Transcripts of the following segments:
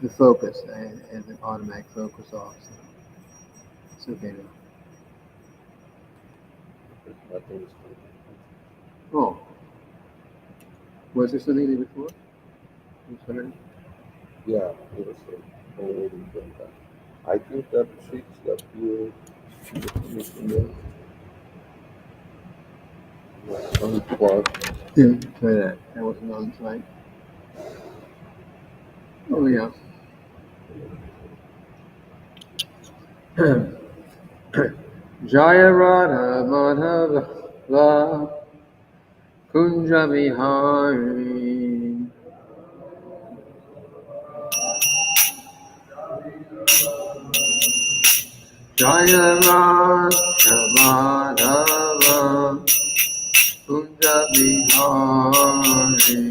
The focus. I had the automatic focus off. So it's okay now. Nothing is Oh. Was there something there before? Yeah, it was already done that. I think that sheets that you on part. Yeah, try that. That wasn't on the slide. Oh, yeah. Jaya Radha Madhava Kunja Vihari Jaya Radha Madhava Kunja Vihari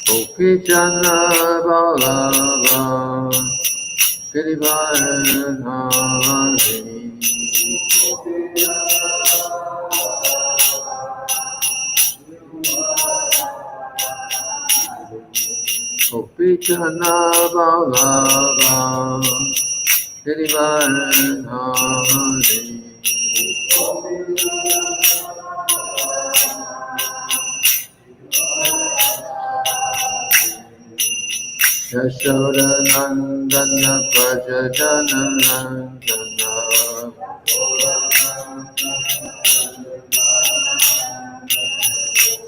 Gopichana Balava Girivaradhari Gopichana Balava Girivaradhari Yashoda Nandana Prajajana Nandana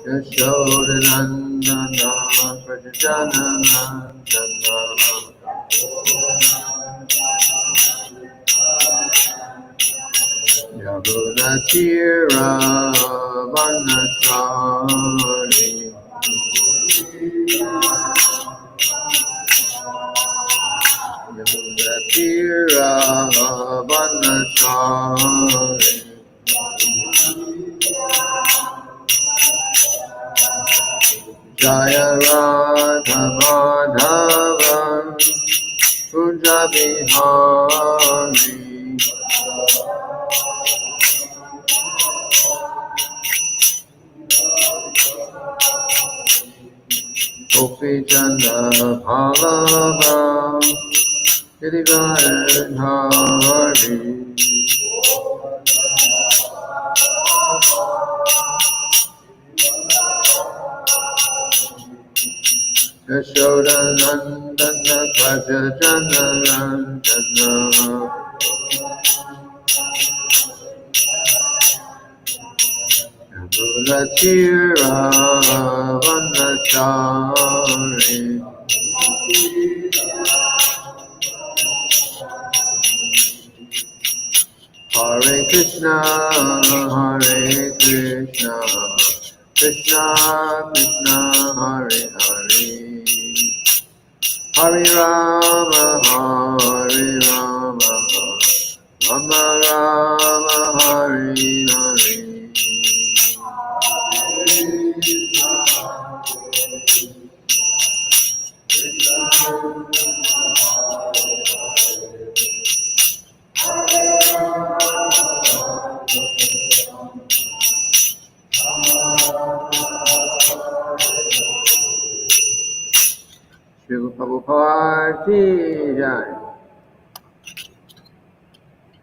Yashoda Nandana Prajajana Nandana Yaguna Tira Vanachari Yaguna Tira Vanachari Jaya Radha Madhava Kunja Vihari Gopichanda Bhalava Girivaradhari Yashoda Nandana Prajajana Nandana Yamuna Tira Vanachari Hare Krishna Krishna Krishna Hare Hare Hare Rama Rama Rama Hare Hare Srila Prabhupada ki jai.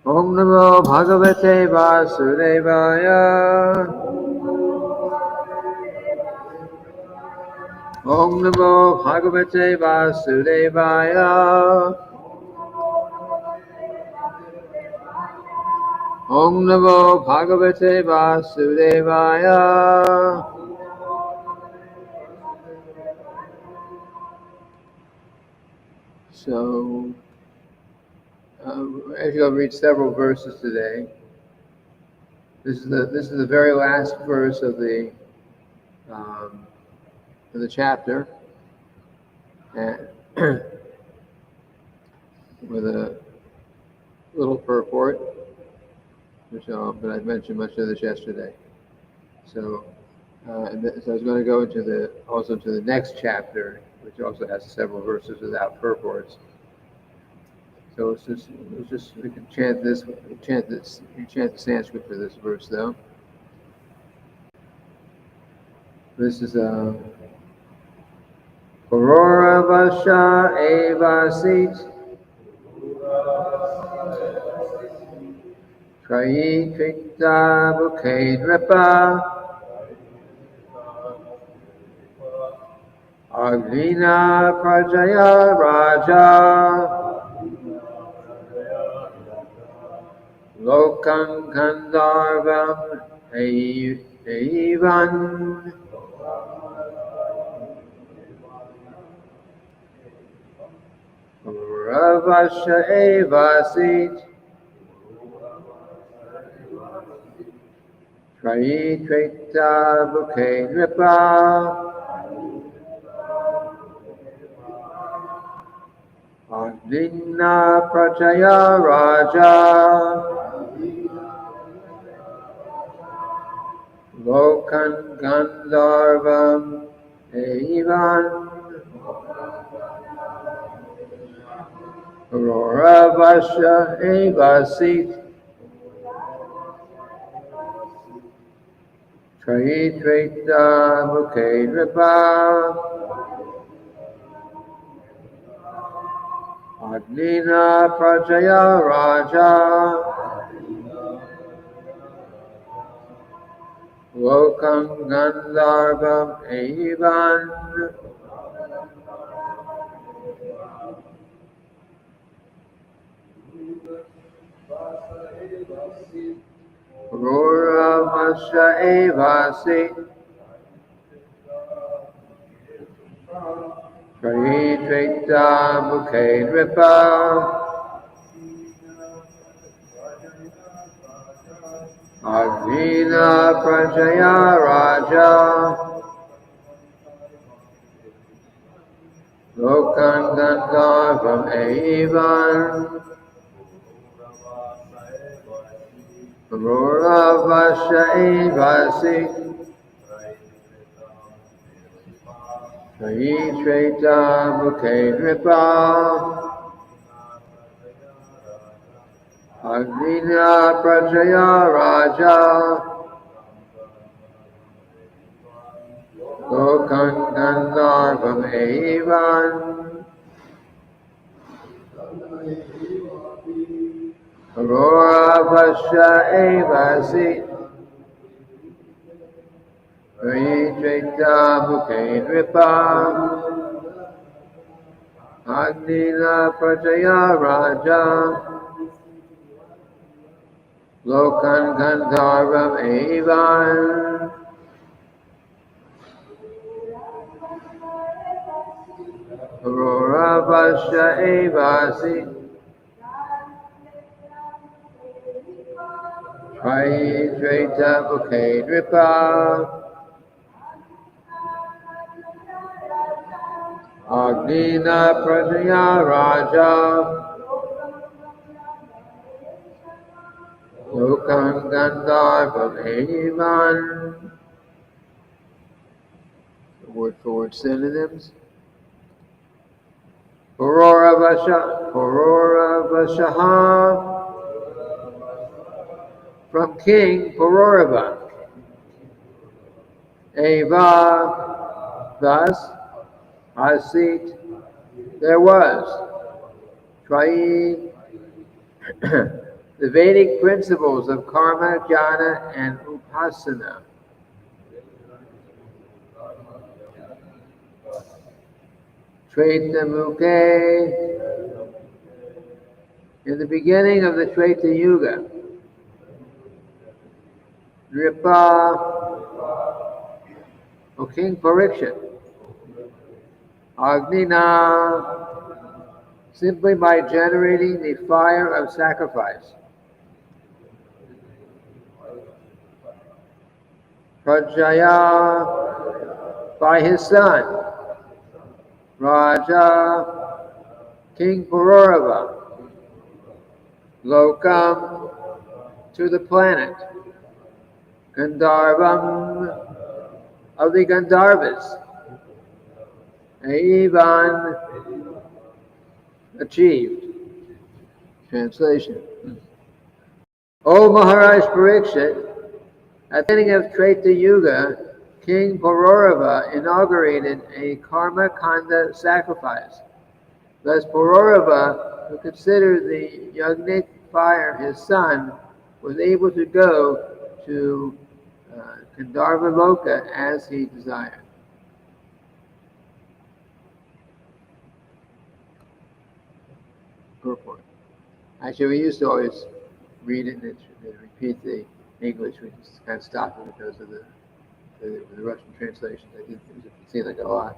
Om Namo Bhagavate Vasudevaya. Om Namo Bhagavate Vasudevaya. Om Namo Bhagavate Vasudevaya. So, actually, I'll read several verses today. This is the very last verse of the chapter, and with a little purport, but I mentioned much of this yesterday. So, so I was going to go into the next chapter, which also has several verses without purports. So it's just we can chant this, we chant the Sanskrit for this verse though. This is Pururavasha evasit Trayi Trikta Bukhe Aglina Prajaya Raja Lokam Gandharvam Evan Ravasha Evasit Trayi Trikta Bukhe Nripa Aglina Prajaya Raja Lokan Gandharvam Evan Ravasha Evasit Trayi Trikta Bukhe Nripa Aglina Prajaya Raja Lokam Gandharvam Evan Pururavasha Evasi Trayi Trikta Bukhe Nripa Aglina Prajaya Raja Lokan Gandharvam Evan Pururavasha Evasi Trayi Trikta Bukhe Nripa Aglina Prajaya Raja Lokan Gandharvam Evan Pururavasha Evasi Trayi Trikta Bukhe Nripa Aglina Prajaya Raja Lokan Gandharvam Evan Pururavasha Evasi Trayi Trikta Bukhe Nripa Aglina Prajaya Raja Lokan Gandharvam Evan. Word for word synonyms. Pururavasha from King Pururava. Eva, thus, Asit, there was. Trayi, the Vedic principles of karma, jnana, and upasana. Treta Mukhe, in the beginning of the Treta Yuga. Nripa, O King Parikshit. Agnina, simply by generating the fire of sacrifice. Prajaya, by his son. Raja, King Pururava. Lokam, to the planet. Gandharvam, of the Gandharvas. Evan, achieved. Translation. O Maharaj Parikshit, at the beginning of Treta Yuga, King Parasurama inaugurated a karma kanda sacrifice. Thus Parasurama, who considered the yagnic fire his son, was able to go to Gandharva Loka as he desired. Purport. Actually, we used to always read it and repeat the English. We just kind of stopped it because of the Russian translations. It seemed like a lot,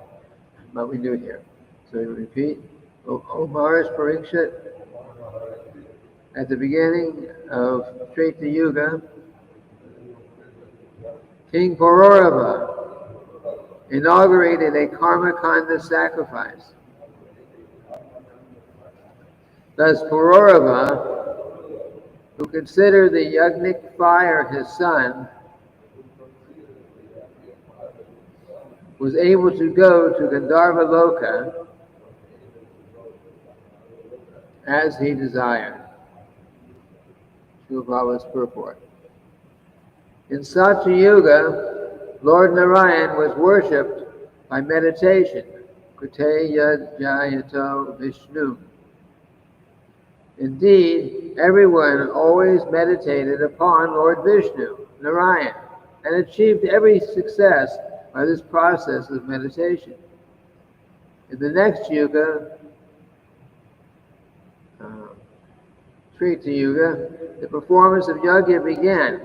but we do it here. So we repeat. O Maharaj Parikshit, at the beginning of Treta Yuga, King Parasurama inaugurated a karma kanda sacrifice. Thus Parasurama, who considered the yagnic fire his son, was able to go to Gandharva Loka as he desired. Srila Prabhupada's purport. In Satya Yuga, Lord Narayan was worshipped by meditation. Krite yad jayato Vishnu. Indeed, everyone always meditated upon Lord Vishnu, Narayan, and achieved every success by this process of meditation. In the next yuga, Treta Yuga, the performance of yajna began.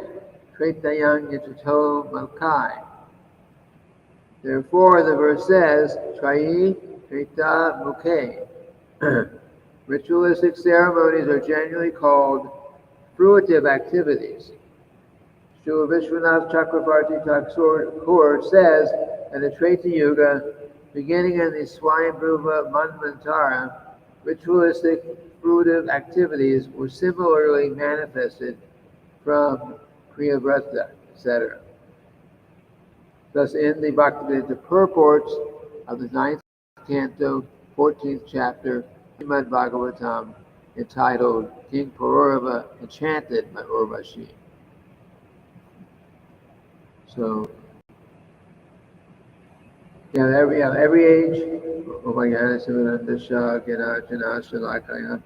Tretayanga tato malkai. Therefore, the verse says, Trayi Treta Mukhe. Ritualistic ceremonies are generally called fruitive activities. Srila Vishwanath Chakravarti Thakur says that in Treta Yuga, beginning in the Swayambhuva Manvantara, ritualistic fruitive activities were similarly manifested from Kriyavrata, etc. Thus, in the Bhaktivedanta purports of the 9th Canto, 14th chapter, Srimad-bhagavatam, entitled King Parasurama Enchanted by Urvashi. So, every age. Oh my God, Sivanandasha, Ganajana, Shalakaya,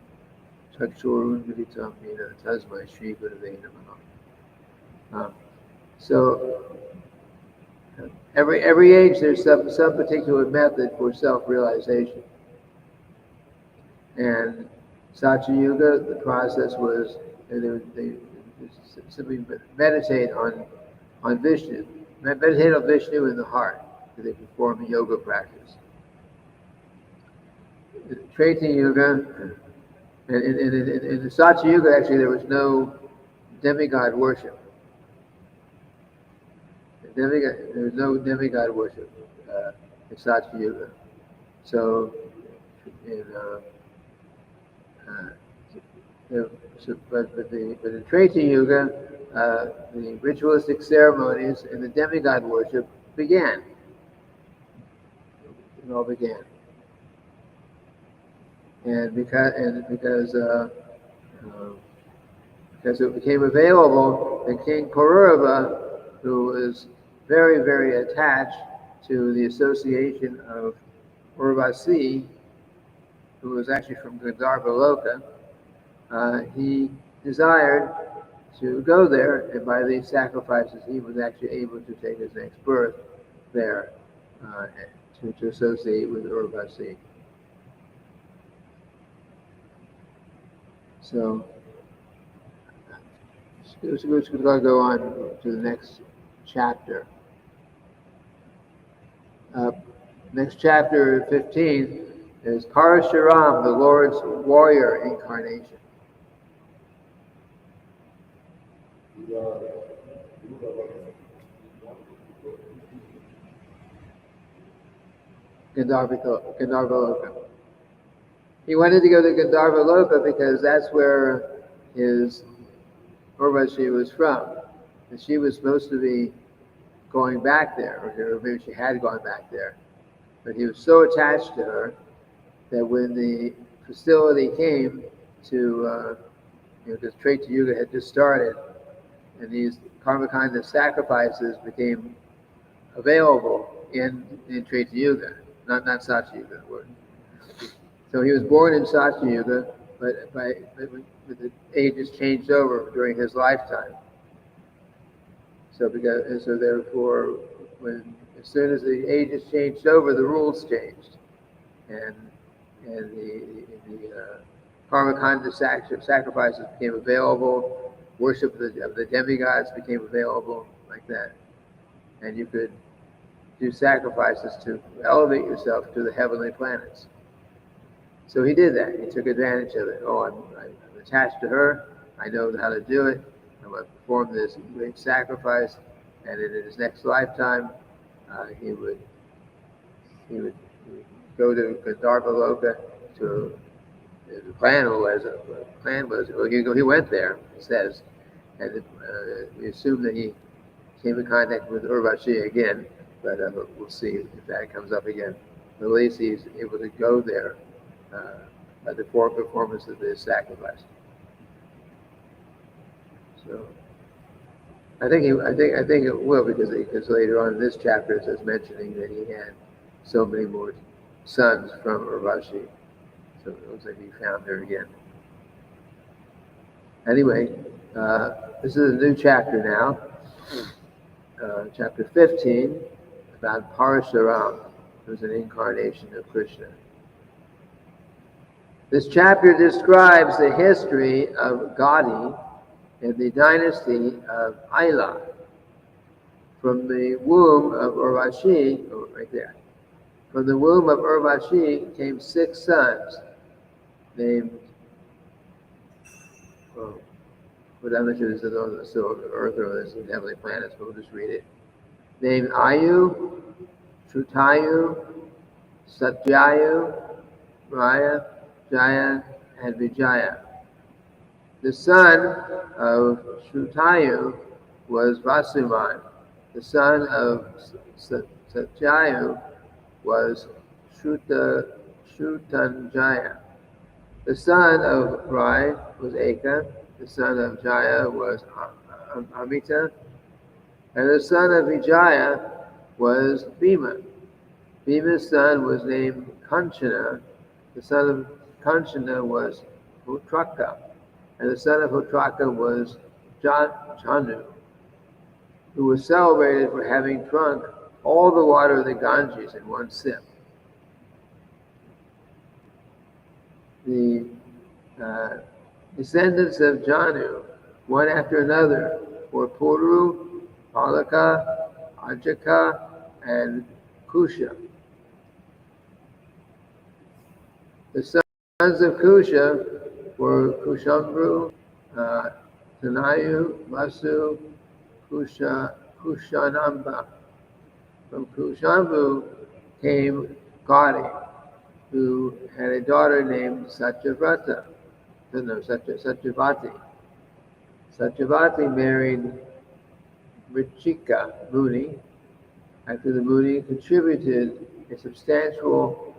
Chakshurun, Viditam, Mina, Tasmai, Shri Gurave Namaha. So, every age there's some particular method for self-realization. And Satya Yuga, the process was they simply meditate on Vishnu. Meditate on Vishnu in the heart. They perform a yoga practice. Treta Yuga, and in the Satya Yuga, actually, there was no demigod worship. There was no demigod worship in Satya Yuga. So, but in Treta Yuga, the ritualistic ceremonies and the demigod worship began. It all began. And because it became available, then King Parasurama, who was very, very attached to the association of Urvasi, who was actually from Gandharva Loka, he desired to go there, and by these sacrifices, he was actually able to take his next birth there to associate with Urvasi. So, we're going to go on to the next chapter. Next chapter 15 is Parasurama, the Lord's warrior incarnation. Gandharva Loka. He wanted to go to Gandharva Loka because that's where his Urvashi was from. And she was supposed to be going back there, or maybe she had gone back there. But he was so attached to her that when the facility came to, because Treta Yuga had just started, and these karmakanda sacrifices became available in Treta Yuga, not Satya Yuga. So he was born in Satya Yuga, but the ages changed over during his lifetime. So therefore, as soon as the ages changed over, the rules changed, and the karmakanda sacrifices became available. Worship of the demigods became available, like that, and you could do sacrifices to elevate yourself to the heavenly planets. So he did that. He took advantage of it. Oh, I'm attached to her. I know how to do it. I'm going to perform this great sacrifice, and in his next lifetime, he would go to Gandharva Loka. To the plan was well, he went there. It says, and we assume that he came in contact with Urvashi again, but we'll see if that comes up again. But at least he's able to go there by the performance of this sacrifice. So I think it will, because later on in this chapter it says mentioning that he had so many more sons from Urvashi. So it looks like he found her again. Anyway, this is a new chapter now. Chapter 15, about Parasurama, who's an incarnation of Krishna. This chapter describes the history of Gauti and the dynasty of Aila. From the womb of Urvashi, right there, from the womb of Urvashi came 6 sons named, but I'm not sure this is still Earth or this is heavenly planets, but we'll just read it. Named Ayu, Shutayu, Satyayu, Raya, Jaya, and Vijaya. The son of Shutayu was Vasuman. The son of Satyayu was Shutanjaya. The son of Rai was Eka. The son of Jaya was Amita. And the son of Vijaya was Bhima. Bhima's son was named Kanchana. The son of Kanchana was Utraka. And the son of Utraka was Chanu, who was celebrated for having drunk all the water of the Ganges in one sip. The descendants of Janu, one after another, were Puru, Palaka, Ajaka, and Kusha. The sons of Kusha were Kushambru, Tanayu, Vasu, Kushanamba. From Kushambru came Gauti, who had a daughter named Satyavati. Satyavati married Richika Muni after the Muni contributed a substantial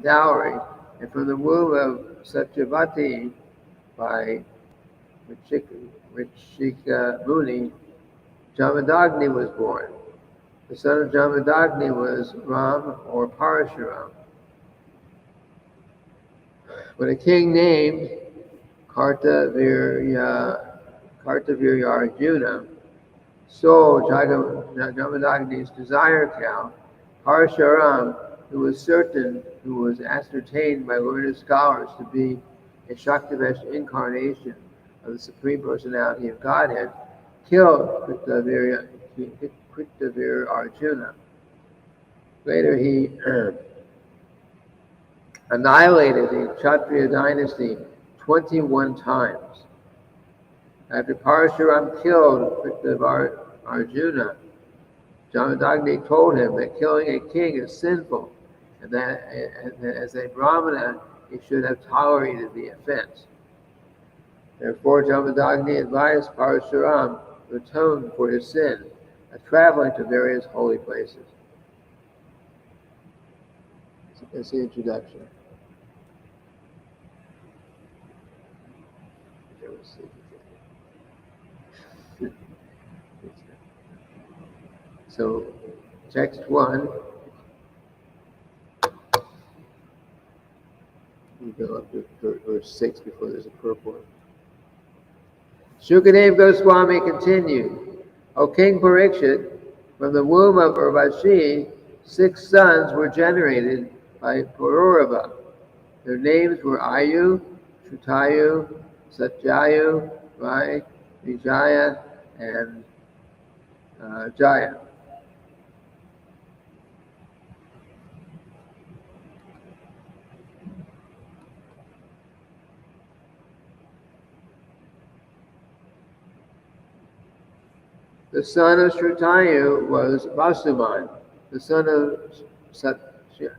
dowry, and from the womb of Satyavati by Richika Muni, Jamadagni was born. The son of Jamadagni was Ram or Parasurama. When a king named Kartavirya Arjuna sold Jamadagni's desire cow, Parasurama, who was ascertained by learned scholars to be a Shaktivesh incarnation of the Supreme Personality of Godhead, killed Kritavir Arjuna. Later he annihilated the Kshatriya dynasty 21 times. After Parasurama killed Kritavir Arjuna, Jamadagni told him that killing a king is sinful, and that as a Brahmana he should have tolerated the offense. Therefore, Jamadagni advised Parasurama to atone for his sin by traveling to various holy places. That's the introduction. So, text 1, we go up to verse 6 before there's a purport. Shukadeva Goswami continued, O King Parikshit, from the womb of Urvashi, 6 sons were generated by Pururava. Their names were Ayu, Shutayu, Satyayu, Rai, Vijaya, and Jaya. The son of Shrutayu was Vasuman. The son of Satyayu,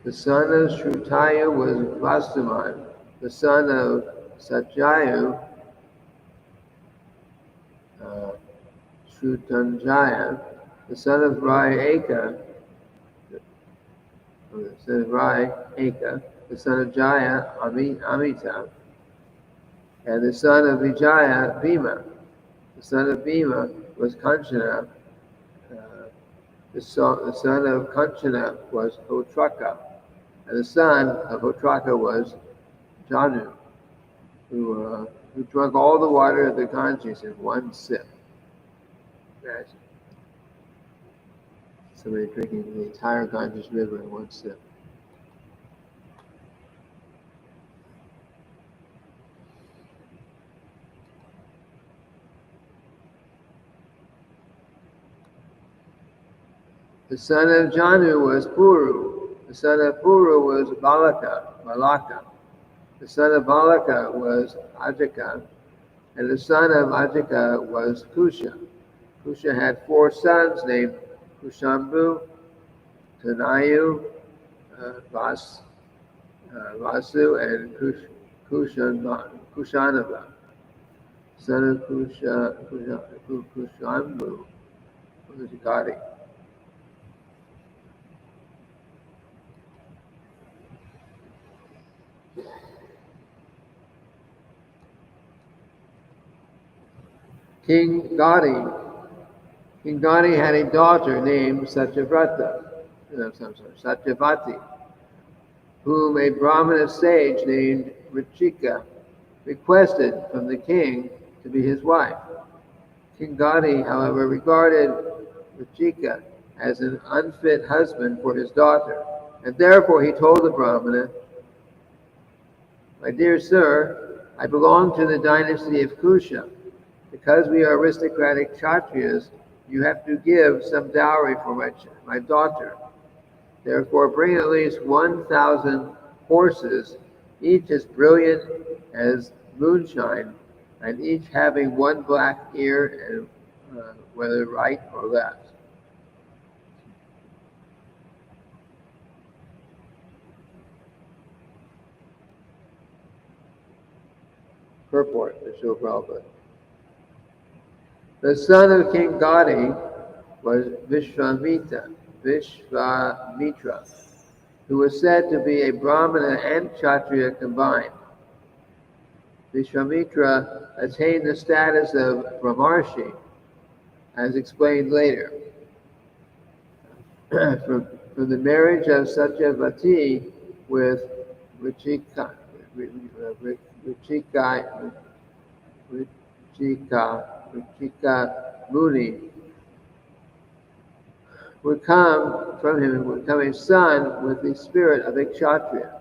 the son of Shrutayu was Vasuman. The son of Satyayu, Shrutanjaya. The son of Eka, the son of Jaya, Amita, and the son of Vijaya, Bhima. The son of Bhima was Kanchana. The son of Kanchana was Hotraka, and the son of Hotraka was Janu, who drank all the water of the Ganges in one sip. Imagine somebody drinking the entire Ganges River in one sip. The son of Janu was Puru. The son of Puru was Balaka. The son of Balaka was Ajaka. And the son of Ajaka was Kusha. Kusha had 4 sons named Kushambu, Tanayu, Vasu, and Kushanava. Son of Kushambu was Gadi. King Gadi had a daughter named Satyavati, whom a Brahmana sage named Richika requested from the king to be his wife. King Gadi, however, regarded Richika as an unfit husband for his daughter, and therefore he told the Brahmana, My dear sir, I belong to the dynasty of Kusha. Because we are aristocratic Kshatriyas, you have to give some dowry for my daughter. Therefore, bring at least 1,000 horses, each as brilliant as moonshine, and each having 1 black ear, and whether right or left. Purport, the Srila Prabhupada. The son of King Gadi was Vishwamitra, who was said to be a Brahmana and Kshatriya combined. Vishwamitra attained the status of Brahmarshi, as explained later. From the marriage of Satyavati with Richika Muni, would come a son with the spirit of a Kshatriya.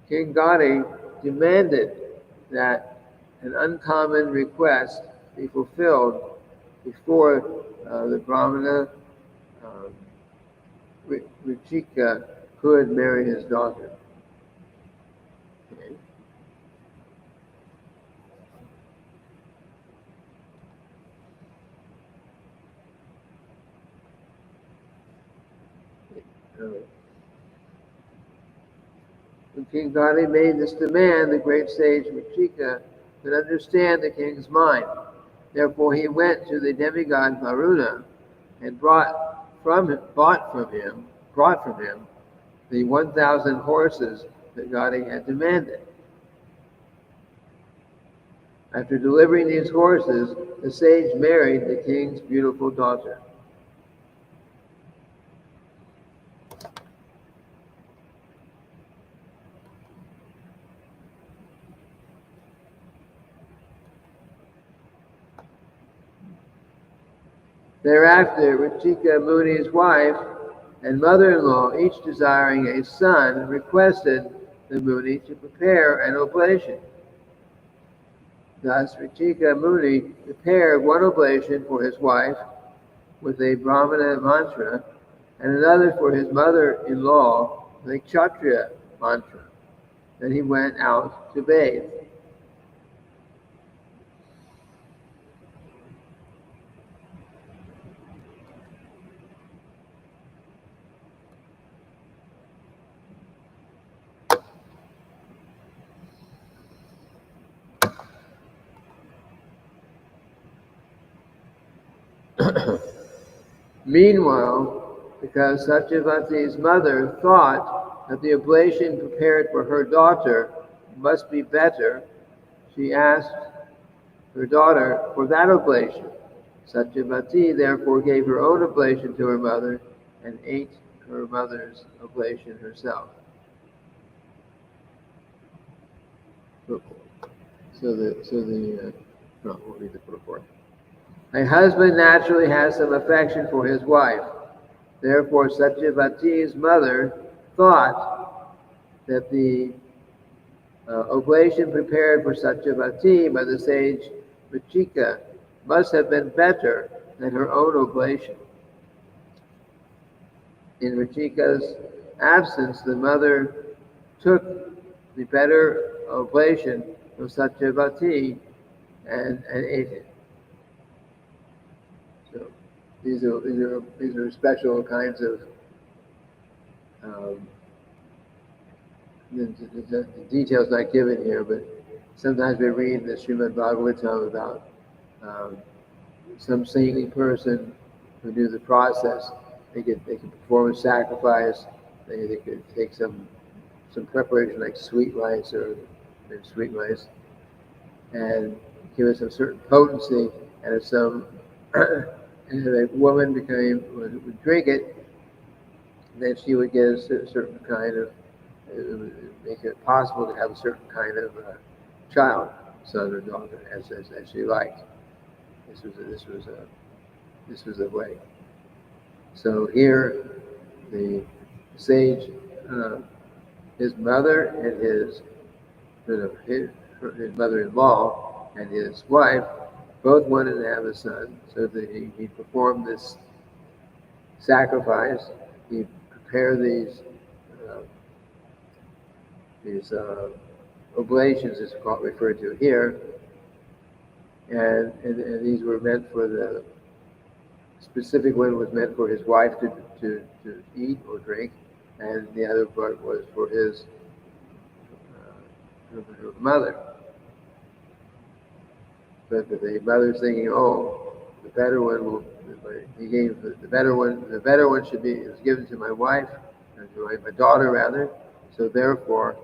King Gadi demanded that an uncommon request be fulfilled before the Brahmana Richika could marry his daughter. Okay. When King Gadi made this demand, the great sage Richika could understand the king's mind. Therefore, he went to the demigod Varuna and brought from him the 1,000 horses that Gadi had demanded. After delivering these horses, the sage married the king's beautiful daughter. Thereafter, Rachika Muni's wife and mother-in-law, each desiring a son, requested the Muni to prepare an oblation. Thus, Rachika Muni prepared one oblation for his wife with a Brahmana mantra, and another for his mother-in-law with a Kshatriya mantra. Then he went out to bathe. Meanwhile, because Satyavati's mother thought that the oblation prepared for her daughter must be better, she asked her daughter for that oblation. Satyavati therefore gave her own oblation to her mother and ate her mother's oblation herself. We'll read the purport. A husband naturally has some affection for his wife. Therefore, Satyavati's mother thought that the oblation prepared for Satyavati by the sage Rachika must have been better than her own oblation. In Rachika's absence, the mother took the better oblation of Satyavati and ate it. So these are special kinds of the details not given here, but sometimes we read in the Srimad-bhagavatam about some saintly person who knew the process. They could perform a sacrifice. They could take some preparation like sweet rice and give it some certain potency, and if some and if a woman would drink it, then she would get a certain kind of, it would make it possible to have a certain kind of child, son or daughter, as she liked. This was a way. So here, the sage, his mother and his mother-in-law and his wife both wanted to have a son, so that he performed this sacrifice. He prepared these oblations, is referred to here, and these were meant for the specific one was meant for his wife to eat or drink, and the other part was for his her mother. But the mother's thinking, oh, the better one will. He gave the better one. The better one is given to my wife, and to my daughter rather. So therefore,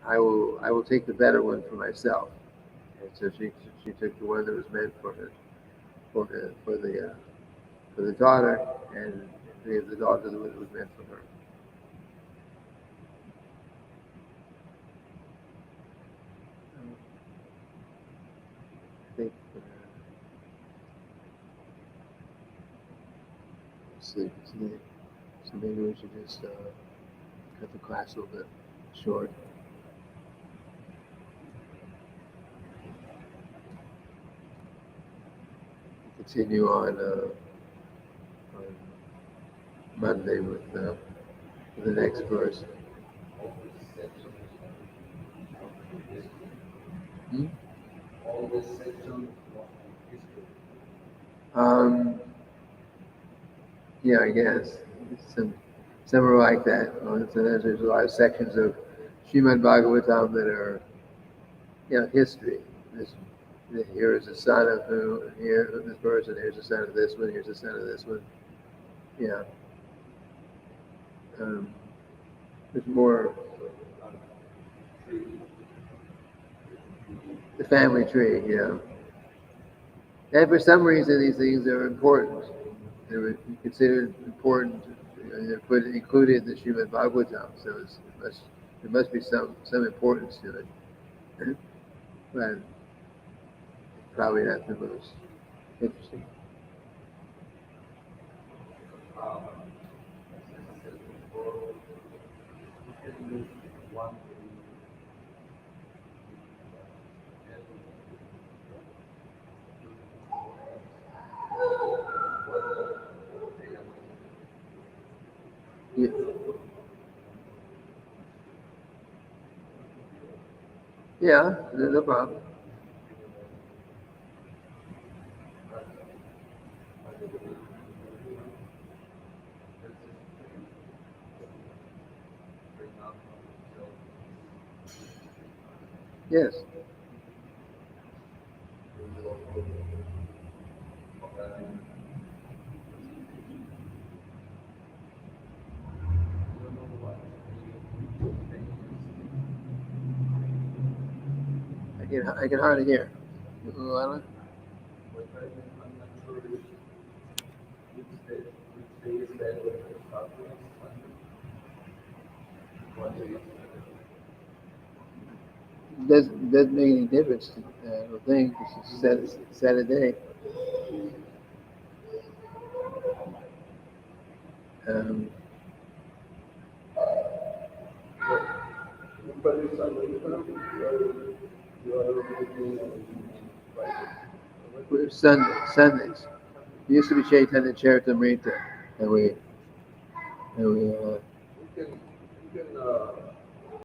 I will take the better one for myself. And so she took the one that was meant for the daughter, and gave the daughter the one that was meant for her. I think. Sleep today, so maybe we should just cut the class a little bit short. Continue on Monday with the next verse. All this section of history. Yeah, I guess some are like that. So there's a lot of sections of Srimad-bhagavatam that are, history. Here is the son of who, here this person, here's the son of this one, here's the son of this one. Yeah. There's more the family tree, And for some reason, these things are important. They were considered important. They're included in the Srimad-bhagavatam, so there must be some importance to it. But probably not the most interesting. Yeah, yeah, no problem. Yes. I can hardly hear. Luana? Doesn't make any difference. I don't think it's set a day. Um, Sundays. It used to be Chaitanya Charitamrita, and we You can